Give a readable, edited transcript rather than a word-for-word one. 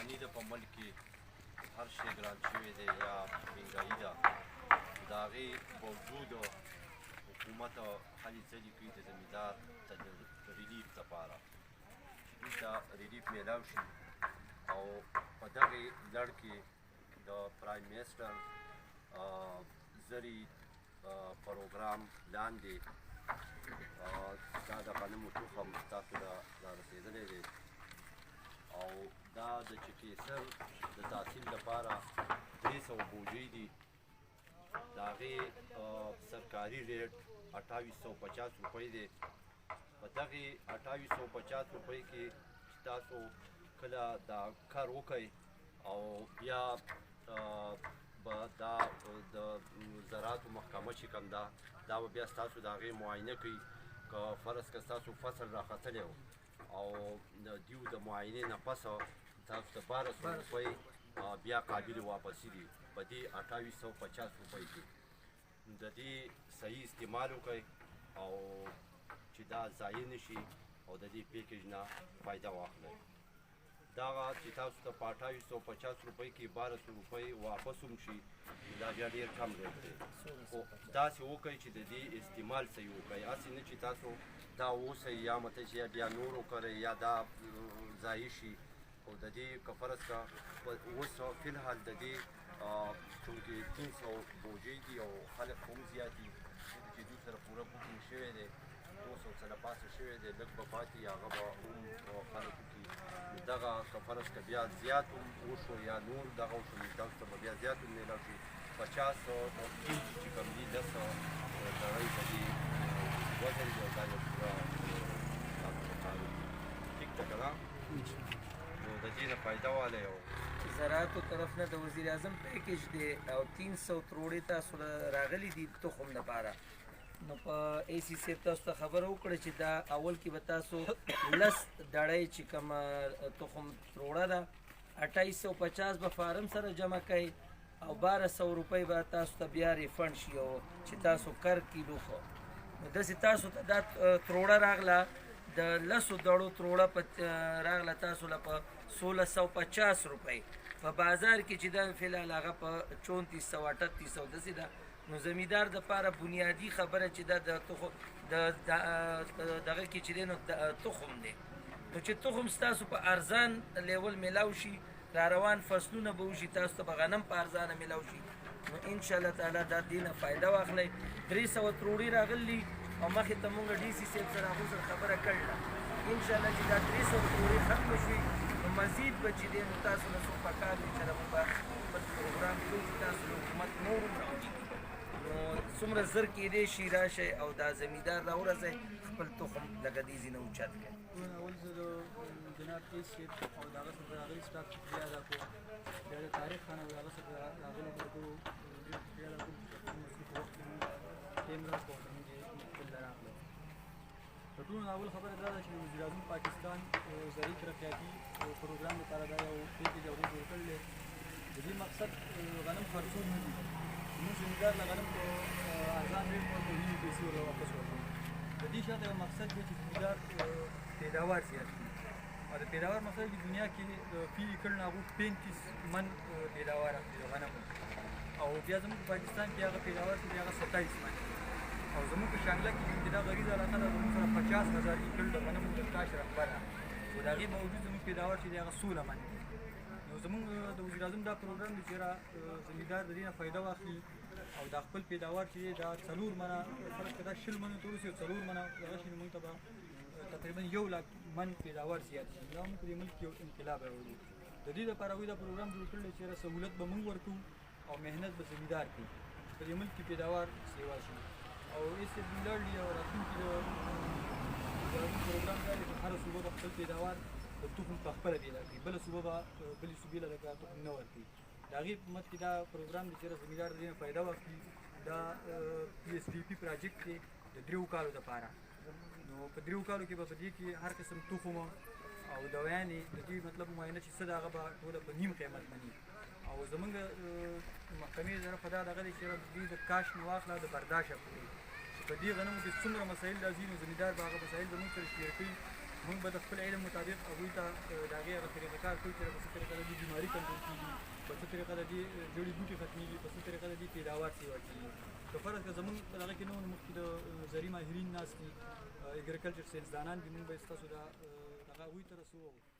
رواني ده په ملک کې هر شی ګران شوی دی یا مهنګایي ده د هغې باوجود حکومت هلې ځلې کوي د زمیندار ته د ریلیف دپاره چې دوی ته ریلیف میلاو شي او په دغې لړ کې د پرایم منسټر زري پروګرام لاندې دا د غنمو تخم تاسو ته رارسېدلی دی او دا د چې کیسر د تحصیل لپاره 300 بوجۍ دي د هغې سرکاري ریټ 2850 روپۍ دی په دغې 2850 روپۍ کې چې تاسو کله دا کار وکئ او بیا به دا د زراعتو محکمه چې کوم ده دا به بیا ستاسو د هغې معاینه کوي که فرض که ستاسو فصل راختلی و او د دیو د معاینې نه پس تاسو ته 1200 روپۍ بیا قابل واپسي دي په دې 2850 روپۍ کې د دې صحیح استعمال وکړئ او چې دا ضایع نه شي او د دې پیکیج نه فایده واخلئ دغه چې تاسو ته په 2850 روپۍ کې 1200 روپۍ واپس هم شي دا بیا ډېر کم ریټ دی خو داسې وکړئ چې د دې استعمال صحیح وکړئ هسې نه چې تاسو دا اوسئ یا مطلب چې بیا نور وکړئ یا دا ضایع شي او د دې که فرض که اوس فی الحال د دې چونکې 300 بوجۍ دي او خلک هم زیات دي چې دوی سره پوره بوکینګ شوی دی 200 څه نه پاسه شوی دی لږ به پاتې هغه به هم خلک وکړي دغه که فرض که بیا زیات هم وشو یا نور دغه وشو نو تاسو ته به بیا زیات هم میلاو شي 50 کیجي چې کوم دي 10 دړۍ په دې وزن دی او دا یو پوره تاسو ته کار وکړي ټیک ده که نه نو د دې نه فایده والی او زراعتو طرف نه د وزیر اعظم پیکیج دی او 300 کروړې تاسو راغلي دي تخم لپاره نو په ای سی صاحب تاسو ته خبره وکړه چې دا اول کې به تاسو لس دړۍ چې کومه تخم تروړه ده 2850 به فارم سره جمع کوئ او 1200 روپۍ به تاسو ته بیا ریفنډ شي او چې تاسو کر کیلو خو نو داسې تاسو ته دا تروړه راغله د لسو دړو تروړه راغله تاسو له په 1650 روپۍ په بازار کې چې دا فی الحال هغه په 3400 3800 داسې ده نو زمیندار دپاره بنیادي خبره چې دا د دغه کې چې دی نو تخم دی نو چې تخم ستاسو په ارزان لیول میلاو شي را روان فصلونه به وشي تاسو ته به غنم په ارزانه میلاو شي نو انشاءالله تعالی دا دې نه فایده واخلئ 300 تروړي راغلي او مخکې ته مونږ ډي سی صاحب سره هغو سره خبره کړله انشاءالله چې دا 300 تروړي ختمه شي نو مزید به چې دی نو تاسو له څوک پکار دی چې مونږ به خپل پروګرام کوو چې تاسو له حکومت نور هم راولیږي نو څومره زر کېدی شي راشئ او دا زمیندار راورسئ خپل تخم لکه دې ځینه اوچت کړئ اول زه د جناب ایس صاحب او د هغه سره راغلي سټاف شکریه ادا کوم بیا د طارق خان او د هغه سره راغلي ملګرو شکریه ادا کوم چې کوم مصروف وخت مو ټیم راکړو زموږ خپل راغلی تر ټولو اول خبره دا ده چې وزیر اعظم پاکستان زرعي ترقیاتي پروګرام لپاره دا یو پیکیج هغوی جوړ کړی دی د دې مقصد غنم خرڅول نه دي زموږ زمیندار له غنم په ارزان ریټ ورته ویلي پیسې ورته واپس ورکوو د دې شاته یو مقصد دی چې زمیندار پیداوار زیات کړي او د پیداوار مقصد په دنیا کې د فی ایکړ نه هغوی 35 من پیداوار اخلي د غنمو او بیا زموږ په پاکستان کې هغه پیداوار چې دی هغه 27 من او زموږ په شانګله کې چې دا غریزه علاقه ده زموږ سره 50,000 ایکړ د غنمو د کاش رقبه ده او د هغې باوجود زموږ پیداوار چې دی هغه 16 من دی نو زموږ د وزیر اعظم دا پروګرام دی چې زمیندار د دې نه فایده واخلي او دا خپل پیداوار چې دی دا 4 منه فرض کړه دا 20 منو ته ورسي او 4 منه دغه شي موږ ته به تقریبا 1 لک من پیداوار زیات شي دا موږ په دې ملک یو انقلاب راوړي د دې لپاره وایي دا پروګرام جوړ کړی چې سهولت به موږ ورکوو او مهنت به زمیندار کوي په دې ملک کې پیداوار سیوا شي او ایسې ولاړ او راتلونکي د پروګرام دا دی چې هره صوبه به خپل پیداوار د تخم په خپله پیدا کړي بله صوبه به بلې صوبې له لکه تخم نه ورکوي د هغې په مت کې دا پروګرام دی چې زمیندار د دې نه فایده واخلي دا پی ایس ډي پي پراجیکټ دی د 3 کالو دپاره نو په 3 کالو کې به په دې کې هر قسم تخم او دوایانې د دې مطلب معاینه چې څه ده هغه به ټوله په نیم قیمت مني او زمونږ محکمې طرفه دا دغه دی چې دوی د کاش نه واخله د برداشته پورې چې په دې غنمو کې څومره مسایل راځي نو زمیندار به هغه مسایل زموږ سره شیر کوي موږ به د خپل علم مطابق هغوی ته د هغې هغه طریقه کار کوو چې په څه طریقه د دې بیماري کنټرول کېږي، په څه طریقه د دې جړي بوټي ختمېږي، په څه طریقه د دې پیداوار سیوا کېږي. که فرض کړه زموږ په دغه کې نه وو، مخکې د زرعي ماهرین ناست دي، اګریکلچر ساینسدانان دي، موږ به ستاسو دا هغه هغوی ته رسوو.